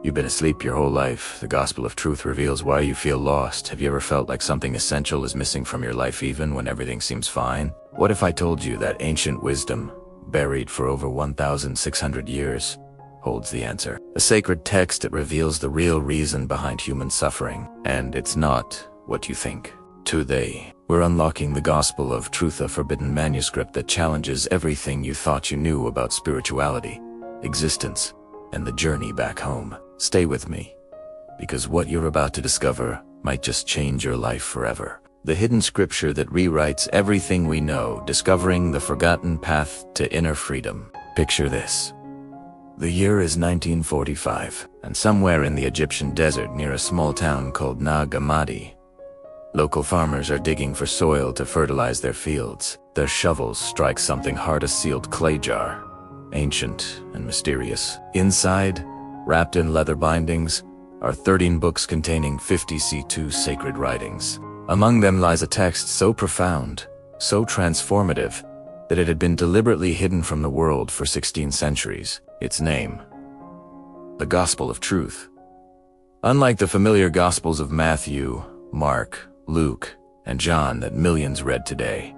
You've been asleep your whole life. The Gospel of Truth reveals why you feel lost. Have you ever felt like something essential is missing from your life even when everything seems fine? What if I told you that ancient wisdom, buried for over 1,600 years, holds the answer? A sacred text that reveals the real reason behind human suffering, and it's not what you think. Today, we're unlocking the Gospel of Truth, a forbidden manuscript that challenges everything you thought you knew about spirituality, existence, and the journey back home. Stay with me, because what you're about to discover might just change your life forever. The hidden scripture that rewrites everything we know, discovering the forgotten path to inner freedom. Picture this. The year is 1945, and somewhere in the Egyptian desert near a small town called Nag Hammadi, local farmers are digging for soil to fertilize their fields. Their shovels strike something hard, a sealed clay jar, ancient and mysterious. Inside, wrapped in leather bindings, are 13 books containing 52 sacred writings. Among them lies a text so profound, so transformative, that it had been deliberately hidden from the world for 16 centuries. Its name, the Gospel of Truth. Unlike the familiar Gospels of Matthew, Mark, Luke, and John that millions read today,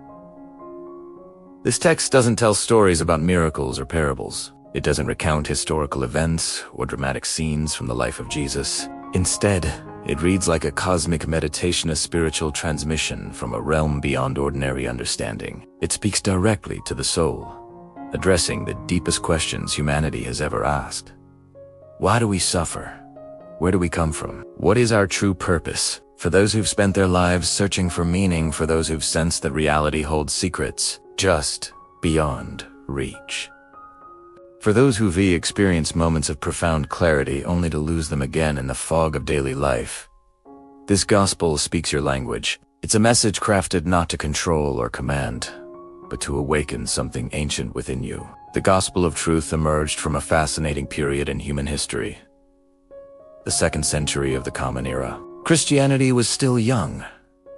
this text doesn't tell stories about miracles or parables. It doesn't recount historical events or dramatic scenes from the life of Jesus. Instead, it reads like a cosmic meditation, a spiritual transmission from a realm beyond ordinary understanding. It speaks directly to the soul, addressing the deepest questions humanity has ever asked. Why do we suffer? Where do we come from? What is our true purpose? For those who've spent their lives searching for meaning, for those who've sensed that reality holds secrets just beyond reach. For those who've experienced moments of profound clarity only to lose them again in the fog of daily life, this gospel speaks your language. It's a message crafted not to control or command, but to awaken something ancient within you. The Gospel of Truth emerged from a fascinating period in human history, the 2nd century of the Common Era. Christianity was still young,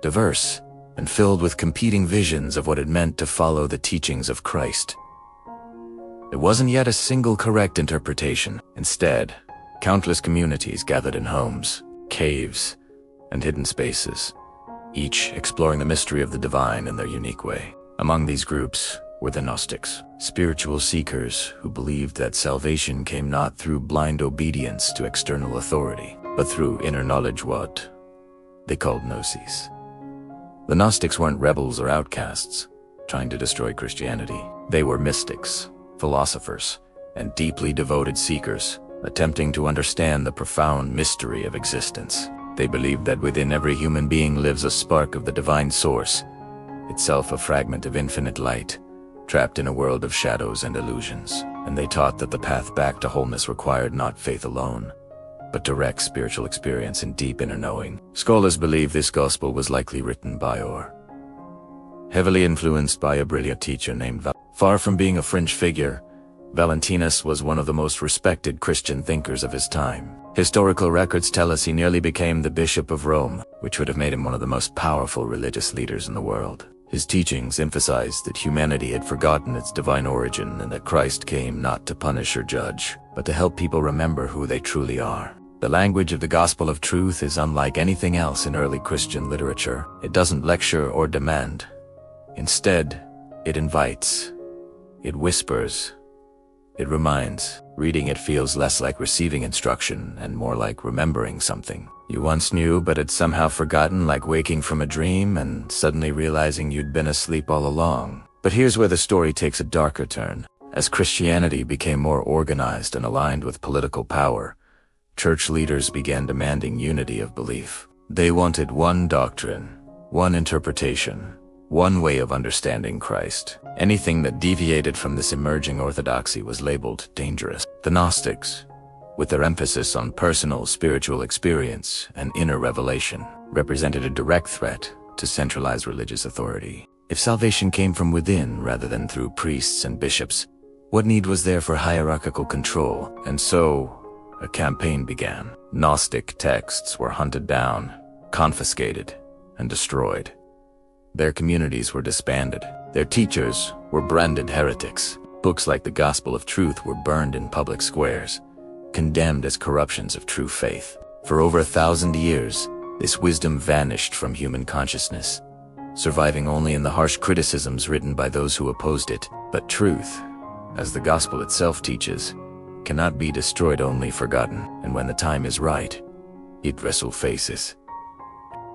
diverse, and filled with competing visions of what it meant to follow the teachings of Christ. There wasn't yet a single correct interpretation. Instead, countless communities gathered in homes, caves, and hidden spaces, each exploring the mystery of the divine in their unique way. Among these groups were the Gnostics, spiritual seekers who believed that salvation came not through blind obedience to external authority, but through inner knowledge, what they called Gnosis. The Gnostics weren't rebels or outcasts trying to destroy Christianity. They were mystics, philosophers, and deeply devoted seekers, attempting to understand the profound mystery of existence. They believed that within every human being lives a spark of the divine source, itself a fragment of infinite light, trapped in a world of shadows and illusions. And they taught that the path back to wholeness required not faith alone, but direct spiritual experience and deep inner knowing. Scholars believe this gospel was likely written by or heavily influenced by a brilliant teacher named Valentinus. Far from being a fringe figure, Valentinus was one of the most respected Christian thinkers of his time. Historical records tell us he nearly became the Bishop of Rome, which would have made him one of the most powerful religious leaders in the world. His teachings emphasized that humanity had forgotten its divine origin and that Christ came not to punish or judge, but to help people remember who they truly are. The language of the Gospel of Truth is unlike anything else in early Christian literature. It doesn't lecture or demand. Instead, it invites. It whispers. It reminds. Reading it feels less like receiving instruction and more like remembering something you once knew but had somehow forgotten, like waking from a dream and suddenly realizing you'd been asleep all along. But here's where the story takes a darker turn. As Christianity became more organized and aligned with political power, church leaders began demanding unity of belief. They wanted one doctrine, one interpretation, one way of understanding Christ. Anything that deviated from this emerging orthodoxy was labeled dangerous. The Gnostics, with their emphasis on personal spiritual experience and inner revelation, represented a direct threat to centralized religious authority. If salvation came from within rather than through priests and bishops, what need was there for hierarchical control? And so, a campaign began. Gnostic texts were hunted down, confiscated, and destroyed. Their communities were disbanded. Their teachers were branded heretics. Books like the Gospel of Truth were burned in public squares, condemned as corruptions of true faith. For over 1,000 years, this wisdom vanished from human consciousness, surviving only in the harsh criticisms written by those who opposed it. But truth, as the gospel itself teaches, cannot be destroyed, only forgotten, and when the time is right, it resurfaces.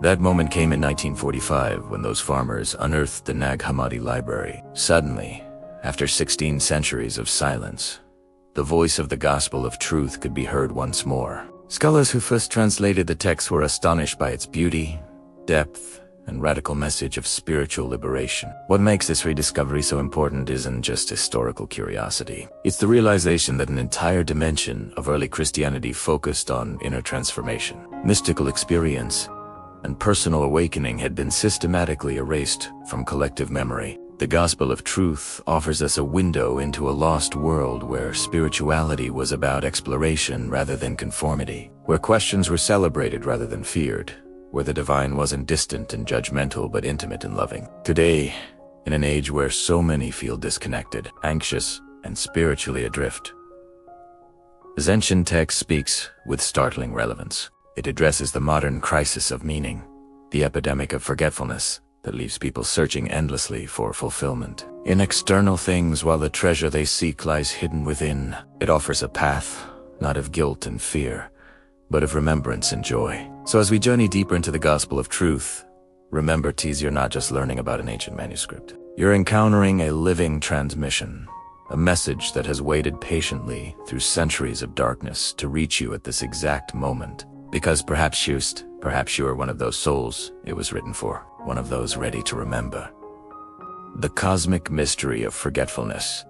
That moment came in 1945 when those farmers unearthed the Nag Hammadi library. Suddenly, after 16 centuries of silence, the voice of the gospel of truth could be heard once more. Scholars who first translated the text were astonished by its beauty, depth, and radical message of spiritual liberation. What makes this rediscovery so important isn't just historical curiosity. It's the realization that an entire dimension of early Christianity focused on inner transformation, mystical experience, and personal awakening had been systematically erased from collective memory. The gospel of truth offers us a window into a lost world where spirituality was about exploration rather than conformity, where questions were celebrated rather than feared, where the divine wasn't distant and judgmental but intimate and loving. Today, in an age where so many feel disconnected, anxious, and spiritually adrift, this ancient text speaks with startling relevance. It addresses the modern crisis of meaning, the epidemic of forgetfulness that leaves people searching endlessly for fulfillment in external things while the treasure they seek lies hidden within. It offers a path, not of guilt and fear, but of remembrance and joy. So as we journey deeper into the gospel of truth, remember, you're not just learning about an ancient manuscript. You're encountering a living transmission, a message that has waited patiently through centuries of darkness to reach you at this exact moment. Because perhaps you are one of those souls it was written for, one of those ready to remember. The cosmic mystery of forgetfulness.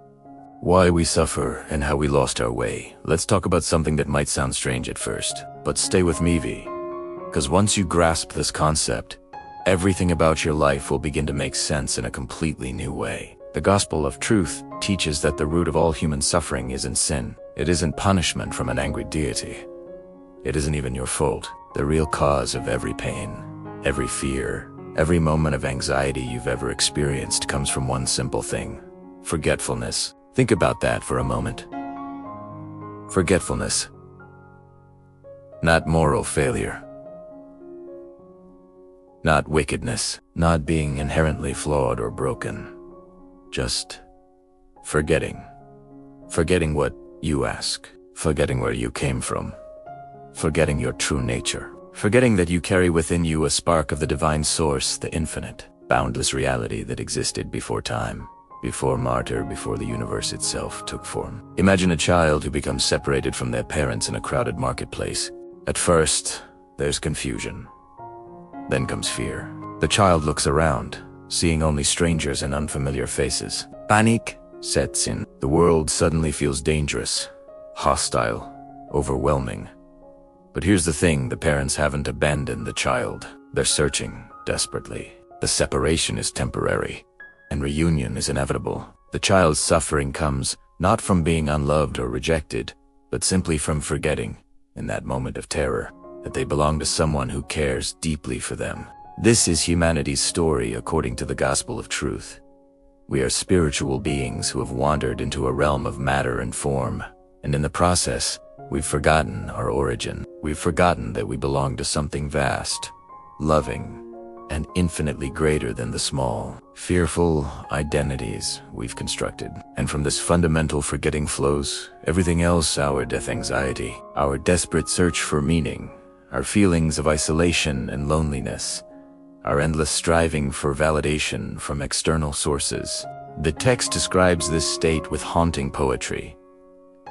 Why we suffer and how we lost our way. Let's talk about something that might sound strange at first, but stay with me, V. Because once you grasp this concept, everything about your life will begin to make sense in a completely new way. The gospel of truth teaches that the root of all human suffering isn't sin. It isn't punishment from an angry deity. It isn't even your fault. The real cause of every pain, every fear, every moment of anxiety you've ever experienced comes from one simple thing: forgetfulness. Think about that for a moment. Forgetfulness. Not moral failure. Not wickedness. Not being inherently flawed or broken. Just forgetting. Forgetting what you ask. Forgetting where you came from. Forgetting your true nature. Forgetting that you carry within you a spark of the divine source, the infinite, boundless reality that existed before time, before matter, before the universe itself took form. Imagine a child who becomes separated from their parents in a crowded marketplace. At first, there's confusion. Then comes fear. The child looks around, seeing only strangers and unfamiliar faces. Panic sets in. The world suddenly feels dangerous, hostile, overwhelming. But here's the thing, the parents haven't abandoned the child. They're searching desperately. The separation is temporary, and reunion is inevitable. The child's suffering comes not from being unloved or rejected, but simply from forgetting, in that moment of terror, that they belong to someone who cares deeply for them. This is humanity's story according to the gospel of truth. We are spiritual beings who have wandered into a realm of matter and form, and in the process, we've forgotten our origin. We've forgotten that we belong to something vast, loving, and infinitely greater than the small, fearful identities we've constructed. And from this fundamental forgetting flows everything else: our death anxiety, our desperate search for meaning, our feelings of isolation and loneliness, our endless striving for validation from external sources. The text describes this state with haunting poetry.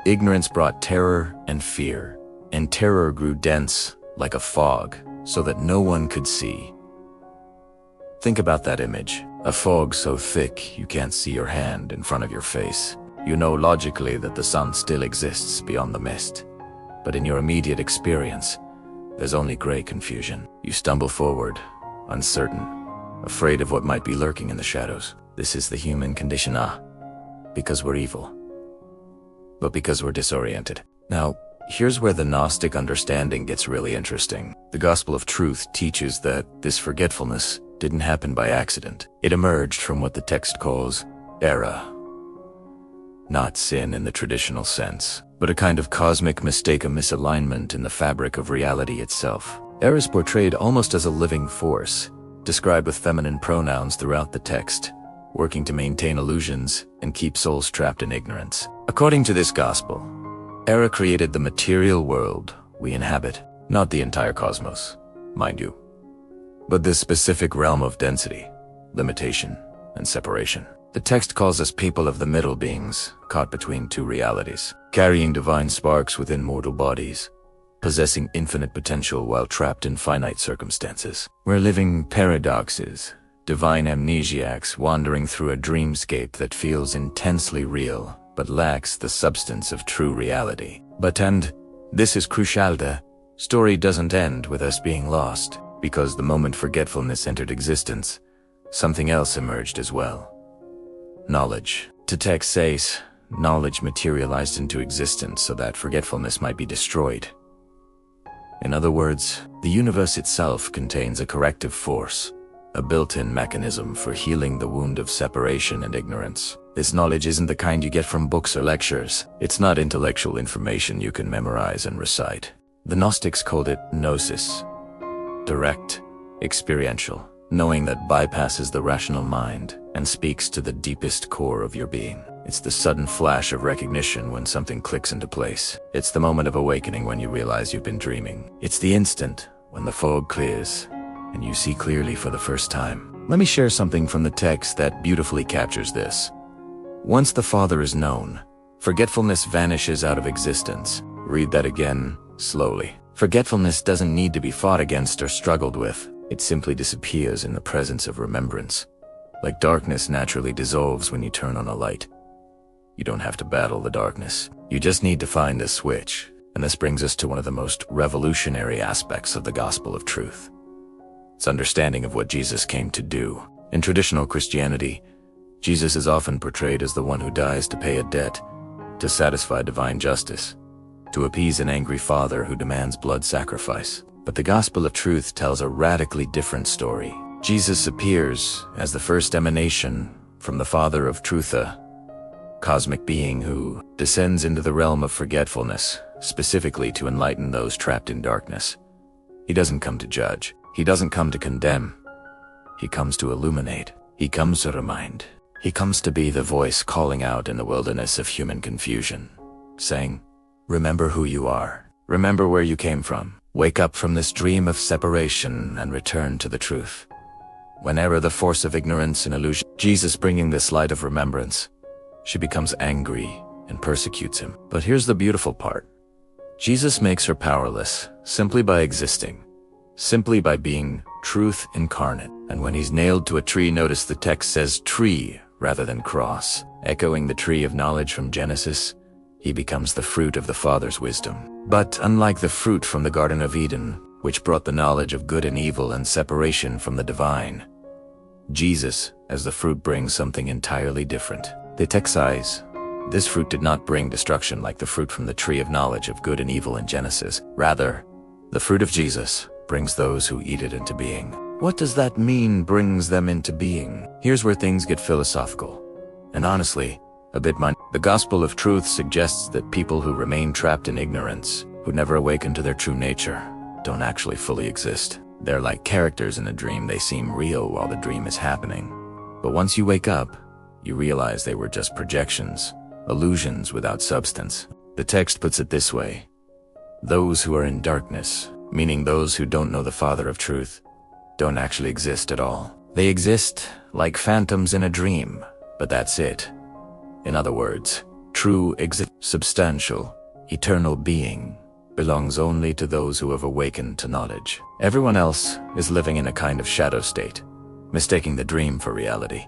Ignorance brought terror and fear, and terror grew dense like a fog, so that no one could see. Think about that image. A fog so thick you can't see your hand in front of your face. You know logically that the sun still exists beyond the mist, but in your immediate experience, there's only gray confusion. You stumble forward, uncertain, afraid of what might be lurking in the shadows. This is the human condition, because we're evil, but because we're disoriented. Now, here's where the Gnostic understanding gets really interesting. The gospel of truth teaches that this forgetfulness didn't happen by accident. It emerged from what the text calls error, not sin in the traditional sense. but a kind of cosmic mistake, a misalignment in the fabric of reality itself. Error is portrayed almost as a living force, described with feminine pronouns throughout the text, working to maintain illusions and keep souls trapped in ignorance. According to this gospel, error created the material world we inhabit, not the entire cosmos, mind you, but this specific realm of density, limitation, and separation. The text calls us people of the middle, beings caught between two realities, carrying divine sparks within mortal bodies, possessing infinite potential while trapped in finite circumstances. We're living paradoxes, divine amnesiacs wandering through a dreamscape that feels intensely real but lacks the substance of true reality. And this is crucial, the story doesn't end with us being lost, because the moment forgetfulness entered existence, something else emerged as well. Knowledge. The text says, knowledge materialized into existence so that forgetfulness might be destroyed. In other words, the universe itself contains a corrective force, a built-in mechanism for healing the wound of separation and ignorance. This knowledge isn't the kind you get from books or lectures. It's not intellectual information you can memorize and recite. The Gnostics called it Gnosis. Direct, experiential, knowing that bypasses the rational mind and speaks to the deepest core of your being. It's the sudden flash of recognition when something clicks into place. It's the moment of awakening when you realize you've been dreaming. It's the instant when the fog clears and you see clearly for the first time. Let me share something from the text that beautifully captures this. Once the Father is known, forgetfulness vanishes out of existence. Read that again, slowly. Forgetfulness doesn't need to be fought against or struggled with. It simply disappears in the presence of remembrance. Like darkness naturally dissolves when you turn on a light. You don't have to battle the darkness. You just need to find a switch. And this brings us to one of the most revolutionary aspects of the Gospel of Truth. It's understanding of what Jesus came to do. In traditional Christianity, Jesus is often portrayed as the one who dies to pay a debt, to satisfy divine justice, to appease an angry father who demands blood sacrifice. But the Gospel of Truth tells a radically different story. Jesus appears as the first emanation from the Father of Truth, a cosmic being who descends into the realm of forgetfulness, specifically to enlighten those trapped in darkness. He doesn't come to judge. He doesn't come to condemn. He comes to illuminate. He comes to remind. He comes to be the voice calling out in the wilderness of human confusion, saying, remember who you are. Remember where you came from. Wake up from this dream of separation and return to the truth. Whenever the force of ignorance and illusion, Jesus bringing this light of remembrance, she becomes angry and persecutes him. But here's the beautiful part. Jesus makes her powerless simply by existing, simply by being truth incarnate. And when he's nailed to a tree, notice the text says tree rather than cross, echoing the tree of knowledge from Genesis. He becomes the fruit of the Father's wisdom. But unlike the fruit from the Garden of Eden, which brought the knowledge of good and evil and separation from the divine, Jesus, as the fruit, brings something entirely different. The text says, this fruit did not bring destruction like the fruit from the tree of knowledge of good and evil in Genesis. Rather, the fruit of Jesus brings those who eat it into being. What does that mean, brings them into being? Here's where things get philosophical, and honestly, a bit mind. The Gospel of Truth suggests that people who remain trapped in ignorance, who never awaken to their true nature, don't actually fully exist. They're like characters in a dream. They seem real while the dream is happening. But once you wake up, you realize they were just projections, illusions without substance. The text puts it this way. Those who are in darkness, meaning those who don't know the Father of Truth, don't actually exist at all. They exist like phantoms in a dream, but that's it. In other words, true substantial, eternal being belongs only to those who have awakened to knowledge. Everyone else is living in a kind of shadow state, mistaking the dream for reality,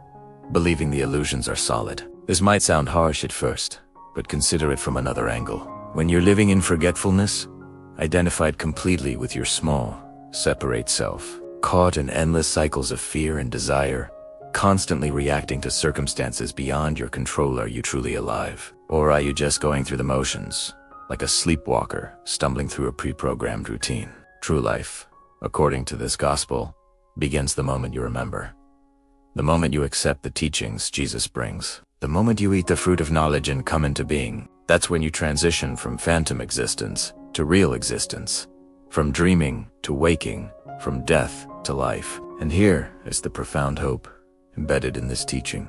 believing the illusions are solid. This might sound harsh at first, but consider it from another angle. When you're living in forgetfulness, identified completely with your small, separate self, caught in endless cycles of fear and desire, constantly reacting to circumstances beyond your control, are you truly alive? Or are you just going through the motions, like a sleepwalker stumbling through a pre-programmed routine? True life, according to this gospel, begins the moment you remember. The moment you accept the teachings Jesus brings. The moment you eat the fruit of knowledge and come into being. That's when you transition from phantom existence to real existence, from dreaming to waking, from death to life. And here is the profound hope embedded in this teaching.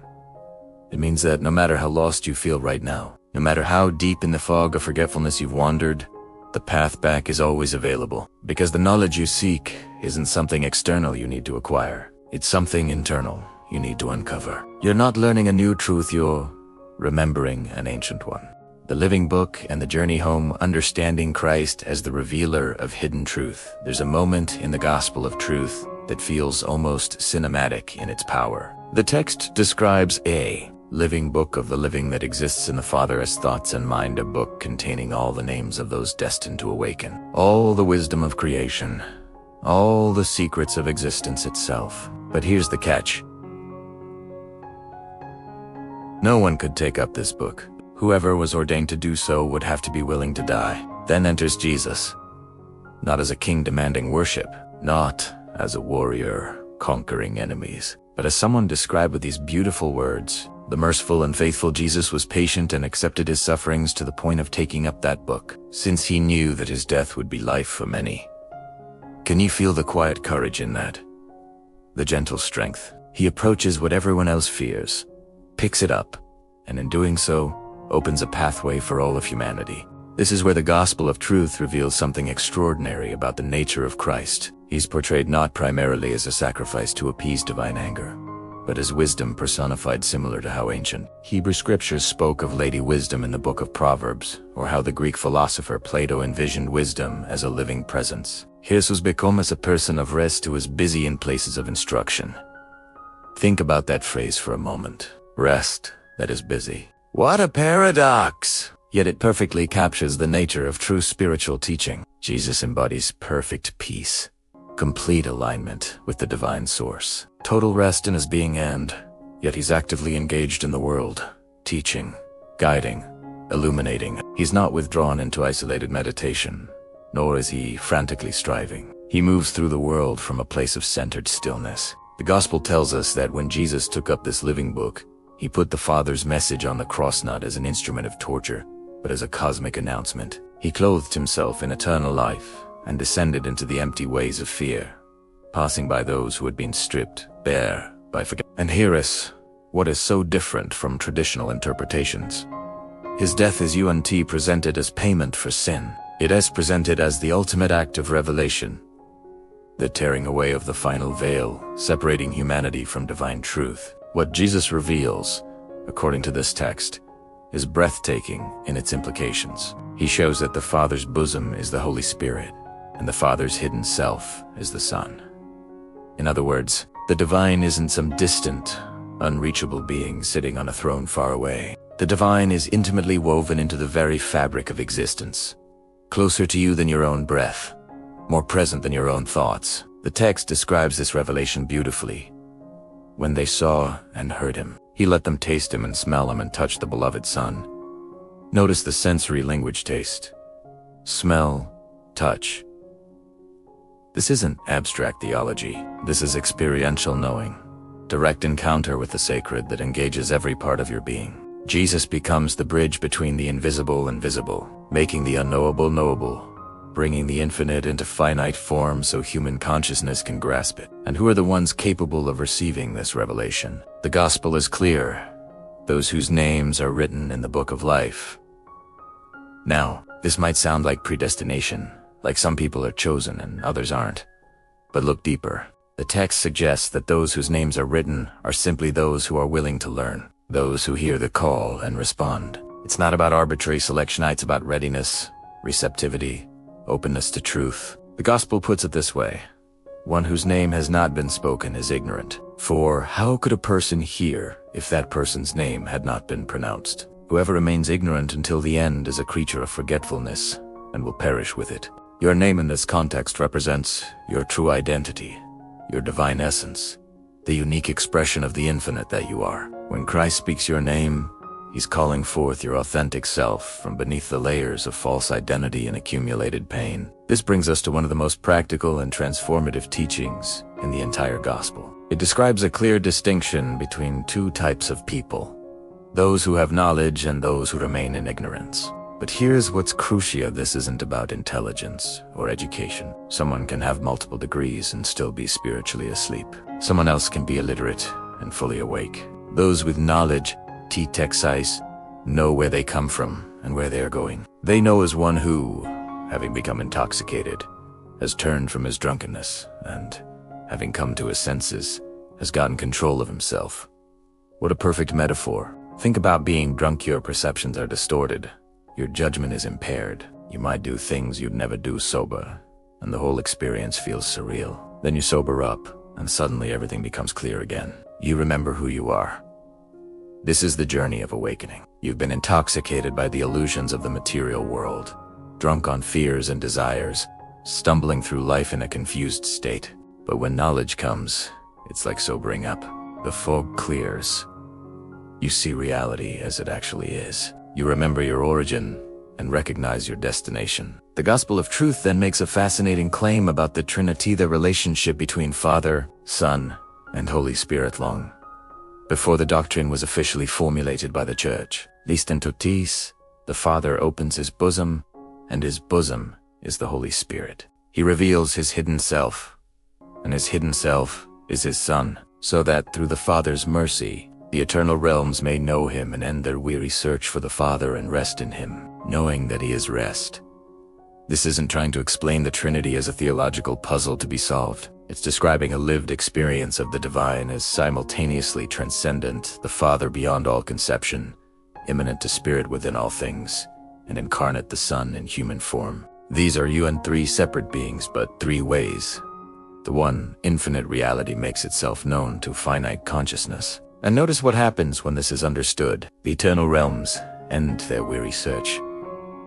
It means that no matter how lost you feel right now, no matter how deep in the fog of forgetfulness you've wandered, the path back is always available. Because the knowledge you seek isn't something external you need to acquire. It's something internal you need to uncover. You're not learning a new truth, you're remembering an ancient one. The living book and the journey home, understanding Christ as the revealer of hidden truth. There's a moment in the Gospel of Truth that feels almost cinematic in its power. The text describes a living book of the living that exists in the Father as thoughts and mind, a book containing all the names of those destined to awaken, all the wisdom of creation, all the secrets of existence itself. But here's the catch. No one could take up this book. Whoever was ordained to do so would have to be willing to die. Then enters Jesus, not as a king demanding worship, not as a warrior conquering enemies, but as someone described with these beautiful words. The merciful and faithful Jesus was patient and accepted his sufferings to the point of taking up that book, since he knew that his death would be life for many. Can you feel the quiet courage in that? The gentle strength. He approaches what everyone else fears, picks it up, and in doing so, opens a pathway for all of humanity. This is where the Gospel of Truth reveals something extraordinary about the nature of Christ. He's portrayed not primarily as a sacrifice to appease divine anger, but as wisdom personified, similar to how ancient Hebrew scriptures spoke of Lady Wisdom in the book of Proverbs, or how the Greek philosopher Plato envisioned wisdom as a living presence. Jesus became as a person of rest who was busy in places of instruction. Think about that phrase for a moment. Rest that is busy. What a paradox! Yet it perfectly captures the nature of true spiritual teaching. Jesus embodies perfect peace, complete alignment with the divine source, total rest in his being, and yet he's actively engaged in the world, teaching, guiding, illuminating. He's not withdrawn into isolated meditation, nor is he frantically striving. He moves through the world from a place of centered stillness. The gospel tells us that when Jesus took up this living book, he put the Father's message on the cross not as an instrument of torture, but as a cosmic announcement. He clothed himself in eternal life and descended into the empty ways of fear, passing by those who had been stripped bare by forgetfulness. And here is what is so different from traditional interpretations. His death is unearthed, presented as payment for sin. It is presented as the ultimate act of revelation, the tearing away of the final veil, separating humanity from divine truth. What Jesus reveals, according to this text, is breathtaking in its implications. He shows that the Father's bosom is the Holy Spirit, and the Father's hidden self is the Son. In other words, the divine isn't some distant, unreachable being sitting on a throne far away. The divine is intimately woven into the very fabric of existence, closer to you than your own breath, more present than your own thoughts. The text describes this revelation beautifully. When they saw and heard him, he let them taste him and smell him and touch the beloved Son. Notice the sensory language: taste, smell, touch. This isn't abstract theology. This is experiential knowing, direct encounter with the sacred that engages every part of your being. Jesus becomes the bridge between the invisible and visible, making the unknowable knowable, bringing the infinite into finite form so human consciousness can grasp it. And who are the ones capable of receiving this revelation? The gospel is clear: those whose names are written in the book of life. Now, this might sound like predestination, like some people are chosen and others aren't. But look deeper. The text suggests that those whose names are written are simply those who are willing to learn, those who hear the call and respond. It's not about arbitrary selection, it's about readiness, receptivity, openness to truth. The gospel puts it this way: one whose name has not been spoken is ignorant. For how could a person hear if that person's name had not been pronounced? Whoever remains ignorant until the end is a creature of forgetfulness and will perish with it. Your name in this context represents your true identity, your divine essence, the unique expression of the infinite that you are. When Christ speaks your name, he's calling forth your authentic self from beneath the layers of false identity and accumulated pain. This brings us to one of the most practical and transformative teachings in the entire gospel. It describes a clear distinction between two types of people: those who have knowledge and those who remain in ignorance. But here's what's crucial: this isn't about intelligence or education. Someone can have multiple degrees and still be spiritually asleep. Someone else can be illiterate and fully awake. Those with knowledge, Texas, know where they come from and where they are going. They know as one who, having become intoxicated, has turned from his drunkenness and, having come to his senses, has gotten control of himself. What a perfect metaphor. Think about being drunk. Your perceptions are distorted. Your judgment is impaired. You might do things you'd never do sober, and the whole experience feels surreal. Then you sober up, and suddenly everything becomes clear again. You remember who you are. This is the journey of awakening. You've been intoxicated by the illusions of the material world, drunk on fears and desires, stumbling through life in a confused state. But when knowledge comes, it's like sobering up. The fog clears. You see reality as it actually is. You remember your origin and recognize your destination. The Gospel of Truth then makes a fascinating claim about the Trinity, the relationship between Father, Son, and Holy Spirit long before the doctrine was officially formulated by the Church. Listem totis, the Father opens his bosom, and his bosom is the Holy Spirit. He reveals his hidden self, and his hidden self is his Son, so that through the Father's mercy, the eternal realms may know him and end their weary search for the Father and rest in him, knowing that he is rest. This isn't trying to explain the Trinity as a theological puzzle to be solved. It's describing a lived experience of the divine as simultaneously transcendent, the Father beyond all conception, immanent to spirit within all things, and incarnate the Son in human form. These are you and three separate beings, but three ways. The one, infinite reality, makes itself known to finite consciousness. And notice what happens when this is understood. The eternal realms end their weary search.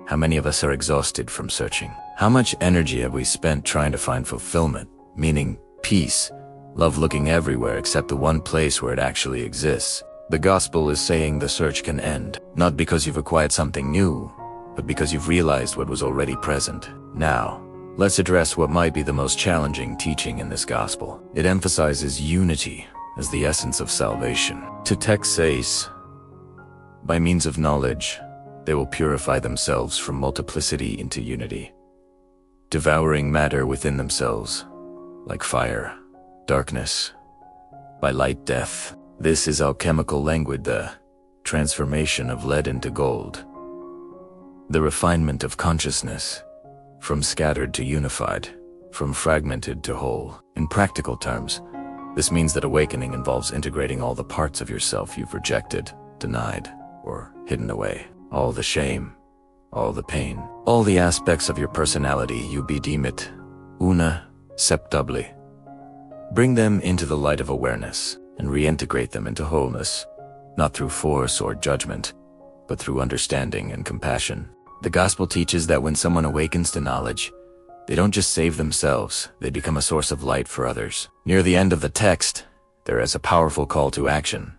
How many of us are exhausted from searching? How much energy have we spent trying to find fulfillment, meaning, peace, love, looking everywhere except the one place where it actually exists? The gospel is saying the search can end, not because you've acquired something new, but because you've realized what was already present. Now, let's address what might be the most challenging teaching in this gospel. It emphasizes unity as the essence of salvation. To text says, by means of knowledge, they will purify themselves from multiplicity into unity, devouring matter within themselves, like fire, darkness, by light, death. This is alchemical language, the transformation of lead into gold, the refinement of consciousness, from scattered to unified, from fragmented to whole. In practical terms, this means that awakening involves integrating all the parts of yourself you've rejected, denied, or hidden away. All the shame, all the pain, all the aspects of your personality you deem it unacceptably. Bring them into the light of awareness and reintegrate them into wholeness, not through force or judgment, but through understanding and compassion. The gospel teaches that when someone awakens to knowledge, they don't just save themselves, they become a source of light for others. Near the end of the text, there is a powerful call to action.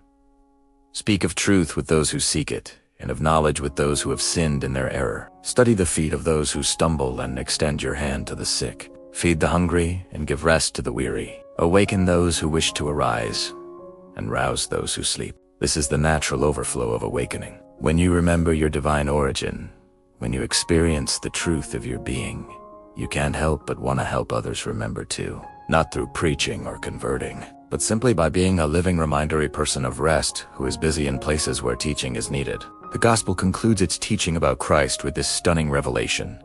Speak of truth with those who seek it, and of knowledge with those who have sinned in their error. Study the feet of those who stumble and extend your hand to the sick. Feed the hungry and give rest to the weary. Awaken those who wish to arise, and rouse those who sleep. This is the natural overflow of awakening. When you remember your divine origin, when you experience the truth of your being, you can't help but want to help others remember too. Not through preaching or converting, but simply by being a living reminder, a person of rest who is busy in places where teaching is needed. The gospel concludes its teaching about Christ with this stunning revelation.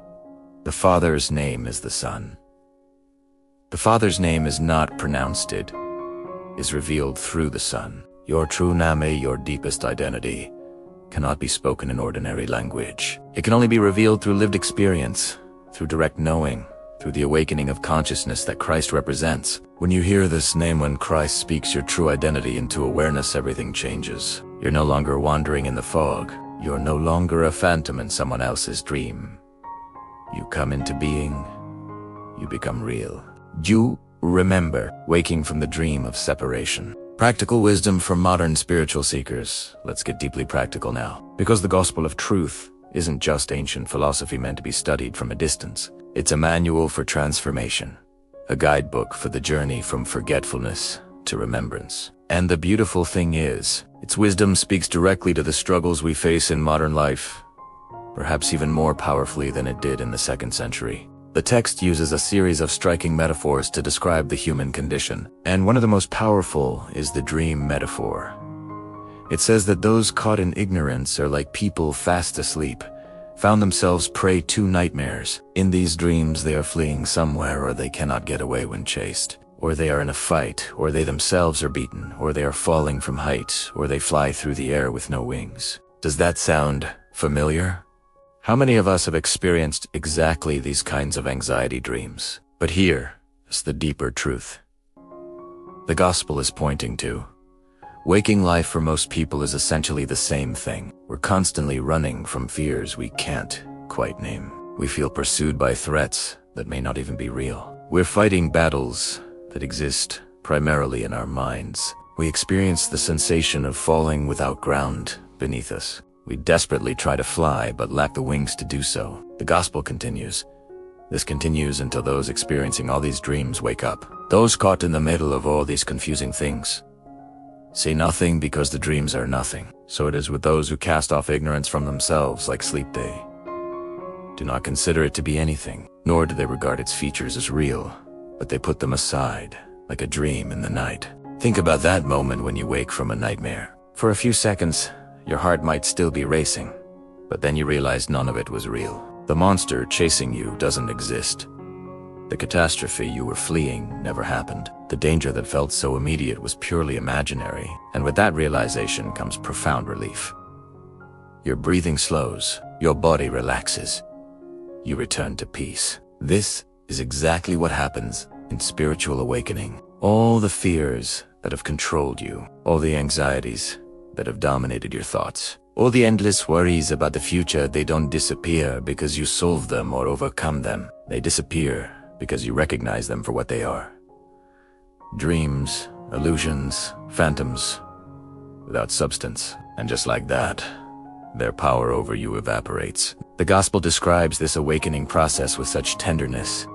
The Father's name is the Son. The Father's name is not pronounced, it is revealed through the Son. Your true name, your deepest identity, cannot be spoken in ordinary language. It can only be revealed through lived experience, through direct knowing, through the awakening of consciousness that Christ represents. When you hear this name, when Christ speaks your true identity into awareness, everything changes. You're no longer wandering in the fog. You're no longer a phantom in someone else's dream. You come into being. You become real. You remember, waking from the dream of separation. Practical wisdom for modern spiritual seekers. Let's get deeply practical now. Because the Gospel of Truth isn't just ancient philosophy meant to be studied from a distance. It's a manual for transformation, a guidebook for the journey from forgetfulness to remembrance. And the beautiful thing is, its wisdom speaks directly to the struggles we face in modern life, perhaps even more powerfully than it did in the 2nd century. The text uses a series of striking metaphors to describe the human condition, and one of the most powerful is the dream metaphor. It says that those caught in ignorance are like people fast asleep, found themselves prey to nightmares. In these dreams they are fleeing somewhere, or they cannot get away when chased, or they are in a fight, or they themselves are beaten, or they are falling from heights, or they fly through the air with no wings. Does that sound familiar? How many of us have experienced exactly these kinds of anxiety dreams? But here is the deeper truth. The gospel is pointing to waking life for most people is essentially the same thing. We're constantly running from fears we can't quite name. We feel pursued by threats that may not even be real. We're fighting battles that exist primarily in our minds. We experience the sensation of falling without ground beneath us. We desperately try to fly but lack the wings to do so. The gospel continues. This continues until those experiencing all these dreams wake up. Those caught in the middle of all these confusing things say nothing because the dreams are nothing. So it is with those who cast off ignorance from themselves like sleep. They do not consider it to be anything, nor do they regard its features as real, but they put them aside like a dream in the night. Think about that moment when you wake from a nightmare. For a few seconds, your heart might still be racing, but then you realize none of it was real. The monster chasing you doesn't exist. The catastrophe you were fleeing never happened. The danger that felt so immediate was purely imaginary, and with that realization comes profound relief. Your breathing slows, your body relaxes. You return to peace. This is exactly what happens in spiritual awakening. All the fears that have controlled you, all the anxieties that have dominated your thoughts, all the endless worries about the future, they don't disappear because you solve them or overcome them. They disappear because you recognize them for what they are. Dreams, illusions, phantoms, without substance. And just like that, their power over you evaporates. The gospel describes this awakening process with such tenderness.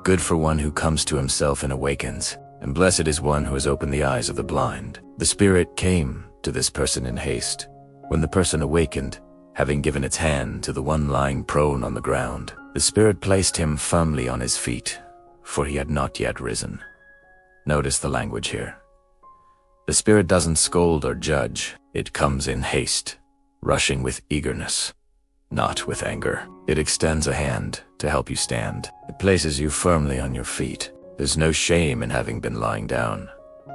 Good for one who comes to himself and awakens, and blessed is one who has opened the eyes of the blind. The Spirit came to this person in haste. When the person awakened, having given its hand to the one lying prone on the ground, the Spirit placed him firmly on his feet, for he had not yet risen. Notice the language here. The Spirit doesn't scold or judge. It comes in haste, rushing with eagerness, not with anger. It extends a hand to help you stand. It places you firmly on your feet. There's no shame in having been lying down,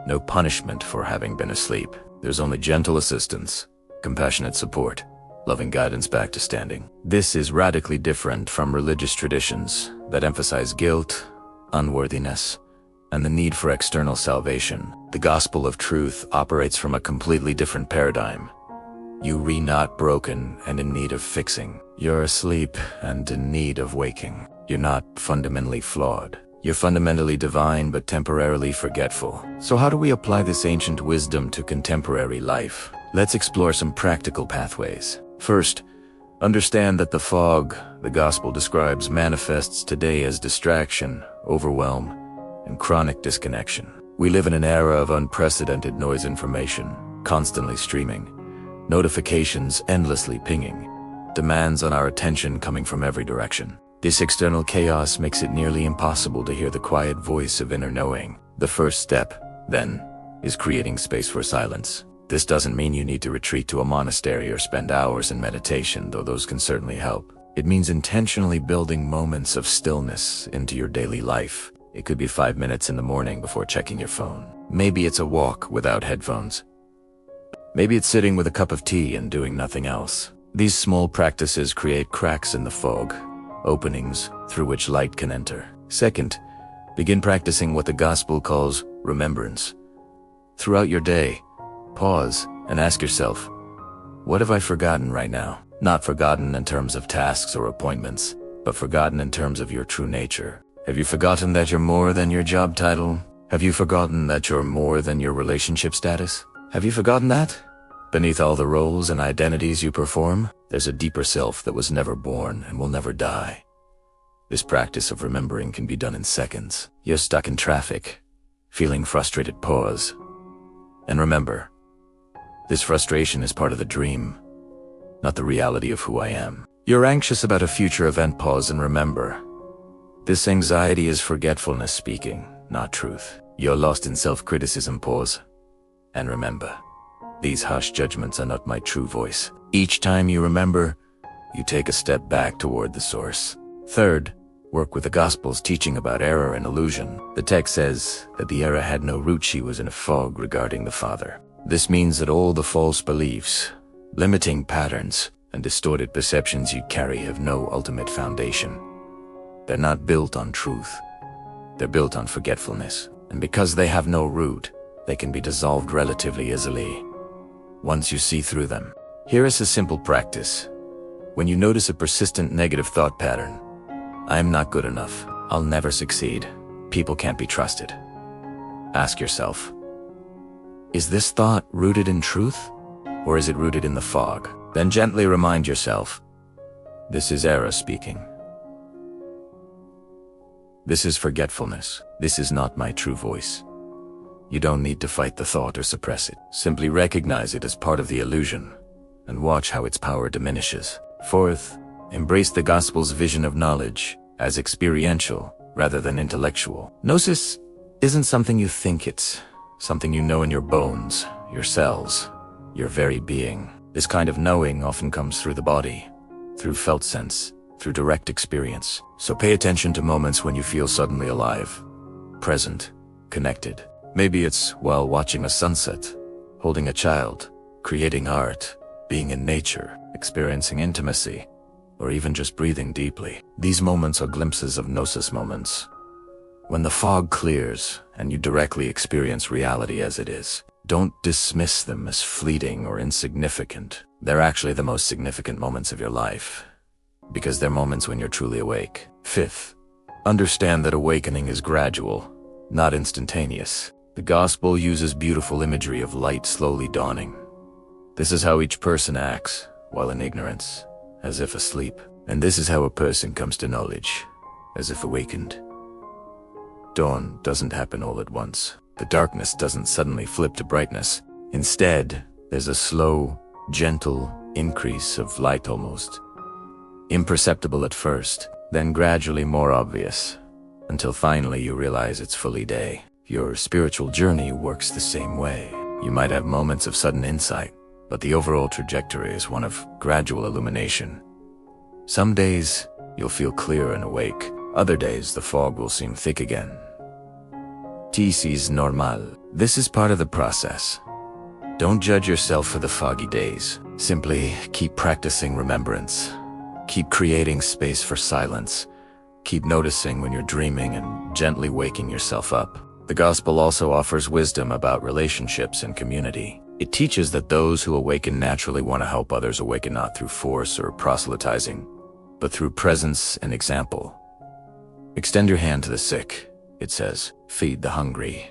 no punishment for having been asleep. There's only gentle assistance, compassionate support, loving guidance back to standing. This is radically different from religious traditions that emphasize guilt, unworthiness, and the need for external salvation. The gospel of truth operates from a completely different paradigm. You are not broken and in need of fixing. You're asleep and in need of waking. You're not fundamentally flawed. You're fundamentally divine but temporarily forgetful. So how do we apply this ancient wisdom to contemporary life? Let's explore some practical pathways. First, understand that the fog the gospel describes manifests today as distraction, overwhelm, and chronic disconnection. We live in an era of unprecedented noise information, constantly streaming, notifications endlessly pinging, demands on our attention coming from every direction. This external chaos makes it nearly impossible to hear the quiet voice of inner knowing. The first step, then, is creating space for silence. This doesn't mean you need to retreat to a monastery or spend hours in meditation, though those can certainly help. It means intentionally building moments of stillness into your daily life. It could be 5 minutes in the morning before checking your phone. Maybe it's a walk without headphones. Maybe it's sitting with a cup of tea and doing nothing else. These small practices create cracks in the fog, openings through which light can enter. Second, begin practicing what the gospel calls remembrance. Throughout your day, pause and ask yourself, what have I forgotten right now? Not forgotten in terms of tasks or appointments, but forgotten in terms of your true nature. Have you forgotten that you're more than your job title? Have you forgotten that you're more than your relationship status? Have you forgotten that? Beneath all the roles and identities you perform, there's a deeper self that was never born and will never die. This practice of remembering can be done in seconds. You're stuck in traffic, feeling frustrated, pause. And remember, this frustration is part of the dream, not the reality of who I am. You're anxious about a future event, pause and remember. This anxiety is forgetfulness speaking, not truth. You're lost in self-criticism, pause. And remember, these harsh judgments are not my true voice. Each time you remember, you take a step back toward the source. Third, work with the Gospel's teaching about error and illusion. The text says that the error had no root, she was in a fog regarding the Father. This means that all the false beliefs, limiting patterns, and distorted perceptions you carry have no ultimate foundation. They're not built on truth. They're built on forgetfulness. And because they have no root, they can be dissolved relatively easily once you see through them. Here is a simple practice. When you notice a persistent negative thought pattern, I'm not good enough, I'll never succeed, people can't be trusted, ask yourself, is this thought rooted in truth, or is it rooted in the fog? Then gently remind yourself, this is error speaking. This is forgetfulness. This is not my true voice. You don't need to fight the thought or suppress it. Simply recognize it as part of the illusion and watch how its power diminishes. Fourth, embrace the Gospel's vision of knowledge as experiential rather than intellectual. Gnosis isn't something you think, it's something you know in your bones, your cells, your very being. This kind of knowing often comes through the body, through felt sense, through direct experience. So pay attention to moments when you feel suddenly alive, present, connected. Maybe it's while watching a sunset, holding a child, creating art, being in nature, experiencing intimacy, or even just breathing deeply. These moments are glimpses of Gnosis moments. When the fog clears and you directly experience reality as it is, don't dismiss them as fleeting or insignificant. They're actually the most significant moments of your life, because they're moments when you're truly awake. Fifth, understand that awakening is gradual, not instantaneous. The Gospel uses beautiful imagery of light slowly dawning. This is how each person acts while in ignorance, as if asleep. And this is how a person comes to knowledge, as if awakened. Dawn doesn't happen all at once. The darkness doesn't suddenly flip to brightness. Instead, there's a slow, gentle increase of light, almost imperceptible at first, then gradually more obvious, until finally you realize it's fully day. Your spiritual journey works the same way. You might have moments of sudden insight, but the overall trajectory is one of gradual illumination. Some days, you'll feel clear and awake. Other days, the fog will seem thick again. This normal. This is part of the process. Don't judge yourself for the foggy days. Simply keep practicing remembrance. Keep creating space for silence. Keep noticing when you're dreaming and gently waking yourself up. The Gospel also offers wisdom about relationships and community. It teaches that those who awaken naturally want to help others awaken, not through force or proselytizing, but through presence and example. Extend your hand to the sick, it says. Feed the hungry.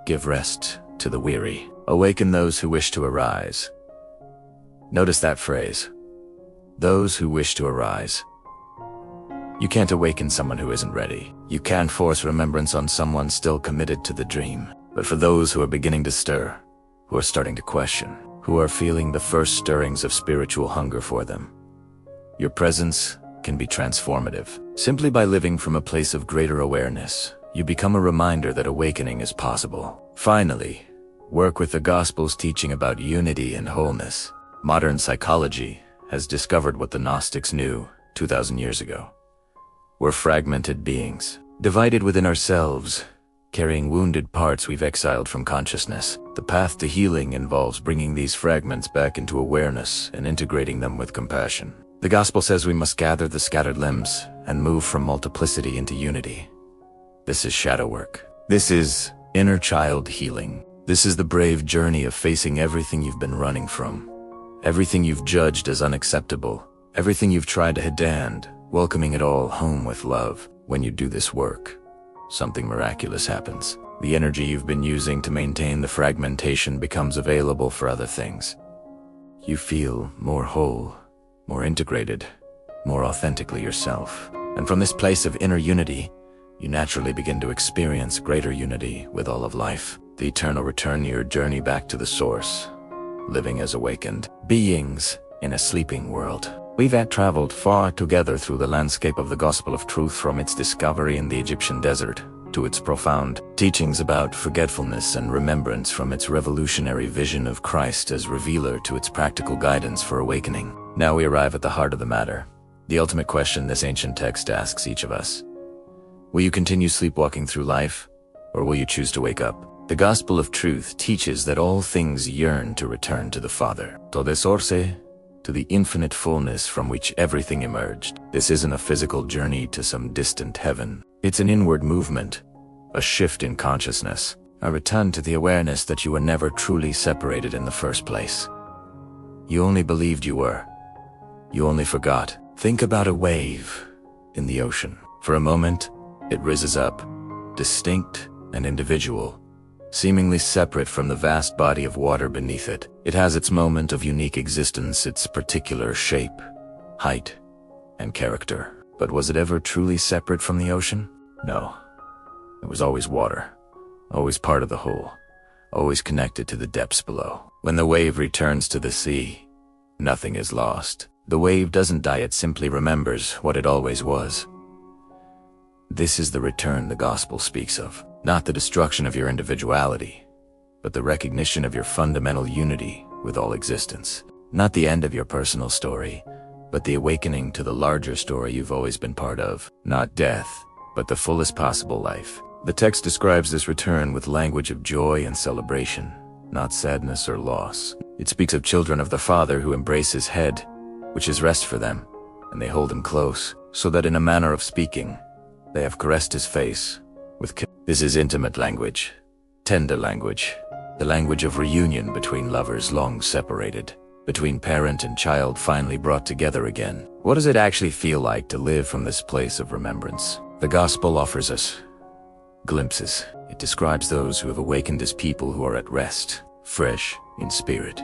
Give rest to the weary. Awaken those who wish to arise. Notice that phrase. Those who wish to arise. You can't awaken someone who isn't ready. You can't force remembrance on someone still committed to the dream. But for those who are beginning to stir, who are starting to question, who are feeling the first stirrings of spiritual hunger for them, your presence can be transformative. Simply by living from a place of greater awareness, you become a reminder that awakening is possible. Finally, work with the Gospel's teaching about unity and wholeness. Modern psychology has discovered what the Gnostics knew 2,000 years ago. We're fragmented beings, divided within ourselves, carrying wounded parts we've exiled from consciousness. The path to healing involves bringing these fragments back into awareness and integrating them with compassion. The Gospel says we must gather the scattered limbs and move from multiplicity into unity. This is shadow work. This is inner child healing. This is the brave journey of facing everything you've been running from, everything you've judged as unacceptable, everything you've tried to hide, welcoming it all home with love. When you do this work, something miraculous happens. The energy you've been using to maintain the fragmentation becomes available for other things. You feel more whole, more integrated, more authentically yourself. And from this place of inner unity, you naturally begin to experience greater unity with all of life. the eternal return, your journey back to the source, living as awakened beings in a sleeping world. We've traveled far together through the landscape of the Gospel of Truth, from its discovery in the Egyptian desert to its profound teachings about forgetfulness and remembrance, from its revolutionary vision of Christ as revealer to its practical guidance for awakening. Now we arrive at the heart of the matter, the ultimate question this ancient text asks each of us. Will you continue sleepwalking through life, or will you choose to wake up? The Gospel of Truth teaches that all things yearn to return to the Father, to source, to the infinite fullness from which everything emerged. This isn't a physical journey to some distant heaven. It's an inward movement, a shift in consciousness, a return to the awareness that you were never truly separated in the first place. You only believed you were. You only forgot. Think about a wave in the ocean. For a moment, it rises up, distinct and individual, seemingly separate from the vast body of water beneath it. It has its moment of unique existence, its particular shape, height, and character. But was it ever truly separate from the ocean? No. It was always water, always part of the whole, always connected to the depths below. When the wave returns to the sea, nothing is lost. The wave doesn't die, it simply remembers what it always was. This is the return the gospel speaks of. Not the destruction of your individuality, but the recognition of your fundamental unity with all existence. Not the end of your personal story, but the awakening to the larger story you've always been part of. Not death, but the fullest possible life. The text describes this return with language of joy and celebration, not sadness or loss. It speaks of children of the Father who embrace his head, which is rest for them, and they hold him close, so that in a manner of speaking, they have caressed his face with kiss. This is intimate language, tender language, the language of reunion between lovers long separated, between parent and child finally brought together again. What does it actually feel like to live from this place of remembrance? The gospel offers us glimpses. It describes those who have awakened as people who are at rest, fresh in spirit.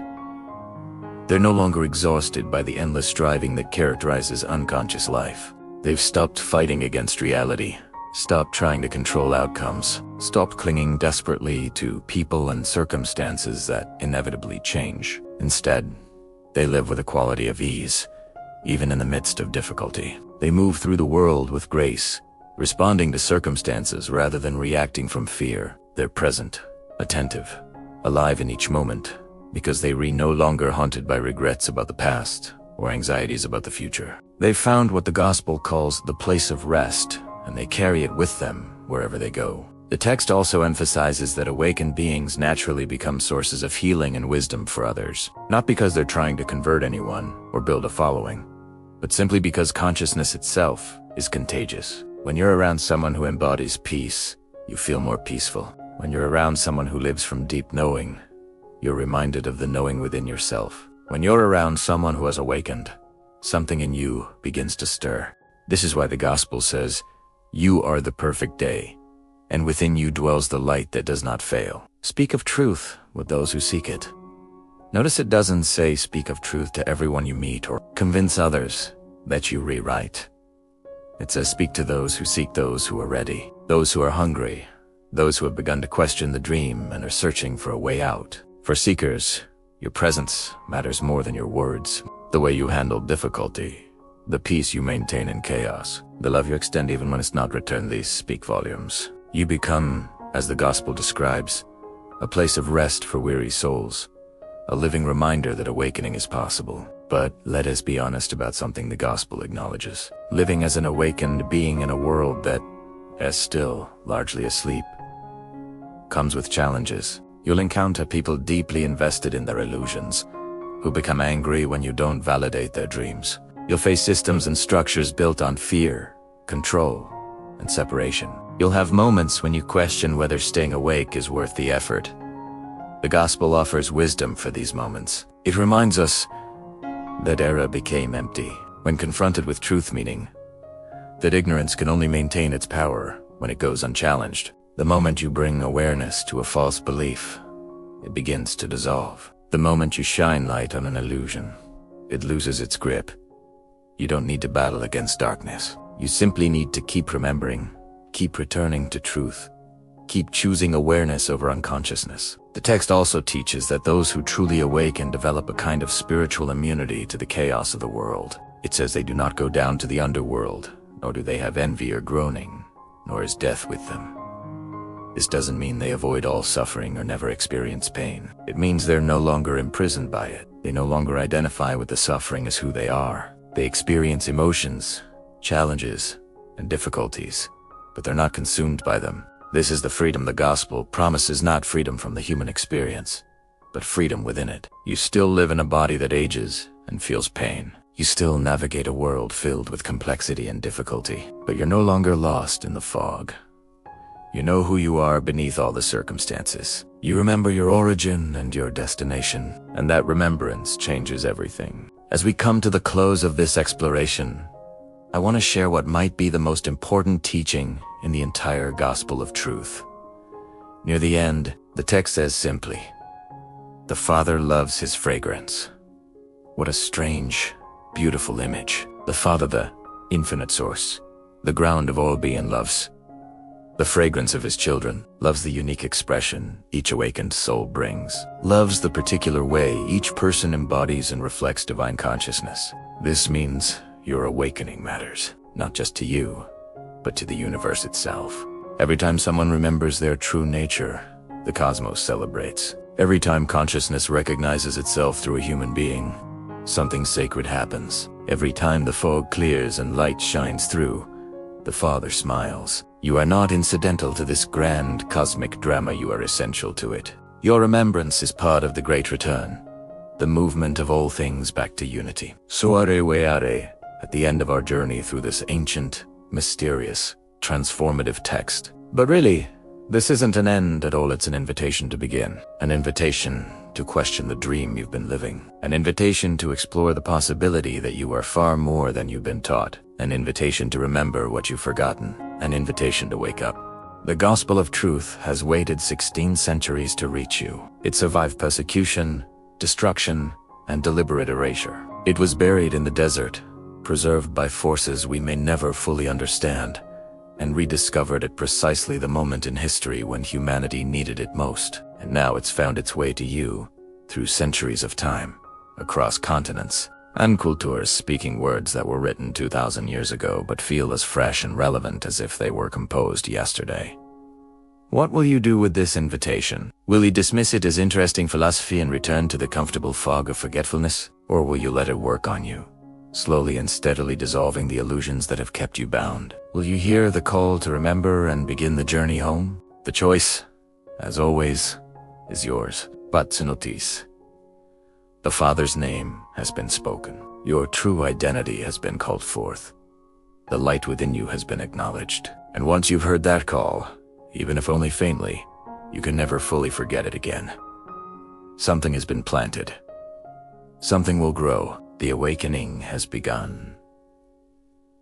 They're no longer exhausted by the endless striving that characterizes unconscious life. They've stopped fighting against reality, stopped trying to control outcomes, stopped clinging desperately to people and circumstances that inevitably change. Instead, they live with a quality of ease, even in the midst of difficulty. They move through the world with grace, responding to circumstances rather than reacting from fear. They're present, attentive, alive in each moment, because they are no longer haunted by regrets about the past or anxieties about the future. They've found what the gospel calls the place of rest, and they carry it with them wherever they go. The text also emphasizes that awakened beings naturally become sources of healing and wisdom for others, not because they're trying to convert anyone or build a following, but simply because consciousness itself is contagious. When you're around someone who embodies peace, you feel more peaceful. When you're around someone who lives from deep knowing, you're reminded of the knowing within yourself. When you're around someone who has awakened, something in you begins to stir. This is why the gospel says, "You are the perfect day, and within you dwells the light that does not fail." Speak of truth with those who seek it. Notice it doesn't say speak of truth to everyone you meet or convince others that you rewrite. It says speak to those who seek, those who are ready, those who are hungry, those who have begun to question the dream and are searching for a way out. For seekers, your presence matters more than your words. The way you handle difficulty, the peace you maintain in chaos, the love you extend even when it's not returned, these speak volumes. You become, as the gospel describes, a place of rest for weary souls, a living reminder that awakening is possible. But let us be honest about something the gospel acknowledges. Living as an awakened being in a world that is still largely asleep comes with challenges. You'll encounter people deeply invested in their illusions, who become angry when you don't validate their dreams. You'll face systems and structures built on fear, control, and separation. You'll have moments when you question whether staying awake is worth the effort. The gospel offers wisdom for these moments. It reminds us that error became empty when confronted with truth, meaning that ignorance can only maintain its power when it goes unchallenged. The moment you bring awareness to a false belief, it begins to dissolve. The moment you shine light on an illusion, it loses its grip. You don't need to battle against darkness. You simply need to keep remembering, keep returning to truth, Keep choosing awareness over unconsciousness. The text also teaches that those who truly awaken develop a kind of spiritual immunity to the chaos of the world. It says they do not go down to the underworld, nor do they have envy or groaning, nor is death with them. This doesn't mean they avoid all suffering or never experience pain. It means they're no longer imprisoned by it. They no longer identify with the suffering as who they are. They experience emotions, challenges, and difficulties, but they're not consumed by them. This is the freedom the gospel promises, not freedom from the human experience, but freedom within it. You still live in a body that ages and feels pain. You still navigate a world filled with complexity and difficulty, but you're no longer lost in the fog. You know who you are beneath all the circumstances. You remember your origin and your destination, and that remembrance changes everything. As we come to the close of this exploration, I want to share what might be the most important teaching in the entire Gospel of Truth. Near the end, the text says simply, "The Father loves his fragrance." What a strange, beautiful image. The Father, the infinite source, the ground of all being, loves the fragrance of his children, loves the unique expression each awakened soul brings, loves the particular way each person embodies and reflects divine consciousness. This means your awakening matters, not just to you, but to the universe itself. Every time someone remembers their true nature, the cosmos celebrates. Every time consciousness recognizes itself through a human being, something sacred happens. Every time the fog clears and light shines through, the Father smiles. You are not incidental to this grand cosmic drama, you are essential to it. Your remembrance is part of the Great Return, the movement of all things back to unity. Soare weare, at the end of our journey through this ancient, mysterious, transformative text. But really, this isn't an end at all, it's an invitation to begin. An invitation to question the dream you've been living. An invitation to explore the possibility that you are far more than you've been taught. An invitation to remember what you've forgotten. An invitation to wake up. The Gospel of Truth has waited 16 centuries to reach you. It survived persecution, destruction, and deliberate erasure. It was buried in the desert, preserved by forces we may never fully understand, and rediscovered at precisely the moment in history when humanity needed it most. And now it's found its way to you, through centuries of time, across continents, and cultures, speaking words that were written 2,000 years ago but feel as fresh and relevant as if they were composed yesterday. What will you do with this invitation? Will you dismiss it as interesting philosophy and return to the comfortable fog of forgetfulness? Or will you let it work on you, slowly and steadily dissolving the illusions that have kept you bound? Will you hear the call to remember and begin the journey home? The choice, as always, is yours. But notice, the Father's name has been spoken. Your true identity has been called forth. The light within you has been acknowledged. And once you've heard that call, even if only faintly, you can never fully forget it again. Something has been planted. Something will grow. The awakening has begun.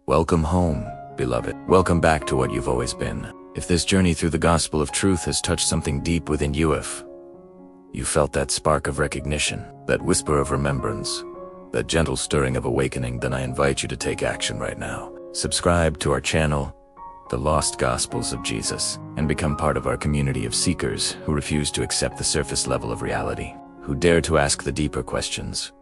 Welcome home, beloved. Welcome back to what you've always been. If this journey through the Gospel of Truth has touched something deep within you, if you felt that spark of recognition, that whisper of remembrance, that gentle stirring of awakening, then I invite you to take action right now. Subscribe to our channel, The Lost Gospels of Jesus, and become part of our community of seekers who refuse to accept the surface level of reality, who dare to ask the deeper questions,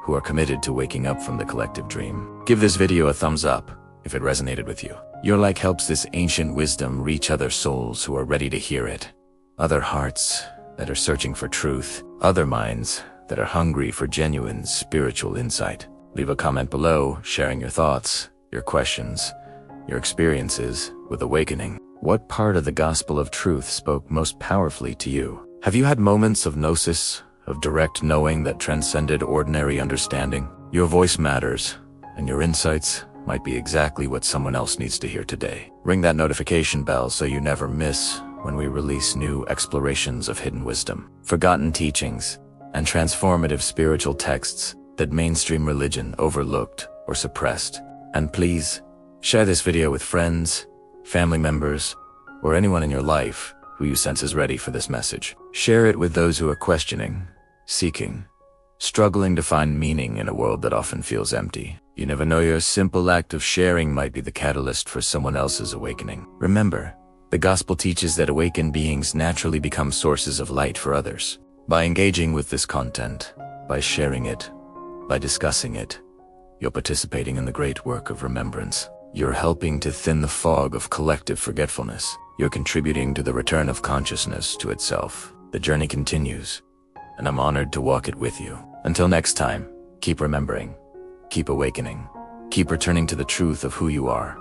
who are committed to waking up from the collective dream. Give this video a thumbs up if it resonated with you. Your like helps this ancient wisdom reach other souls who are ready to hear it, other hearts that are searching for truth, other minds that are hungry for genuine spiritual insight. Leave a comment below, sharing your thoughts, your questions, your experiences with awakening. What part of the Gospel of Truth spoke most powerfully to you? Have you had moments of gnosis, of direct knowing that transcended ordinary understanding? Your voice matters, and your insights might be exactly what someone else needs to hear today. Ring that notification bell so you never miss when we release new explorations of hidden wisdom, forgotten teachings, and transformative spiritual texts that mainstream religion overlooked or suppressed. And please, share this video with friends, family members, or anyone in your life who you sense is ready for this message. Share it with those who are questioning, seeking, struggling to find meaning in a world that often feels empty. You never know, your simple act of sharing might be the catalyst for someone else's awakening. Remember, The gospel teaches that awakened beings naturally become sources of light for others. By engaging with this content, by sharing it, by discussing it, you're participating in the great work of remembrance. You're helping to thin the fog of collective forgetfulness. You're contributing to the return of consciousness to itself. The journey continues, and I'm honored to walk it with you. Until next time, keep remembering, keep awakening, keep returning to the truth of who you are.